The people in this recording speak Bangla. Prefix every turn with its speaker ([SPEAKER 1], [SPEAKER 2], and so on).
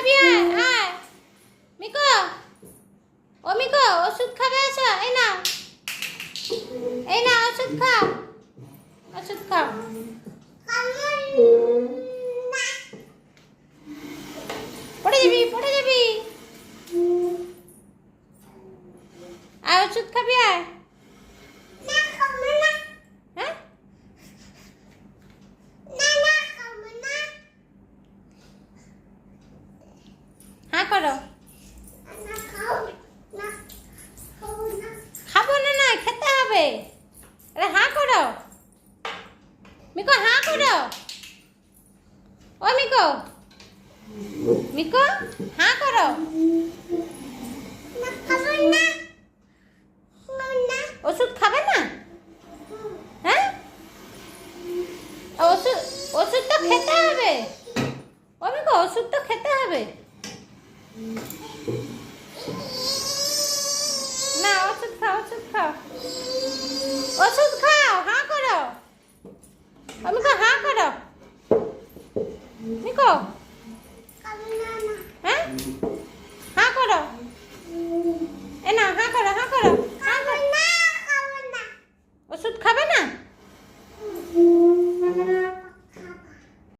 [SPEAKER 1] খাবি আয় আয় মিকো ও মিকো ওষুধ খাবে আসো এই না ওষুধ খাও ওষুধ খাও পড়ে যাবি আয় ওষুধ খাবি আয় হ্যাঁ হ্যাঁ করো খাবো না না খেতে হবে আরে হ্যাঁ করো মিকো হ্যাঁ করো ও মিকো মিকো হ্যাঁ করো ওষুধ খাবে না হ্যাঁ ওষুধ ওষুধ তো খেতে হবে ও মিকো ওষুধ তো খেতে হবে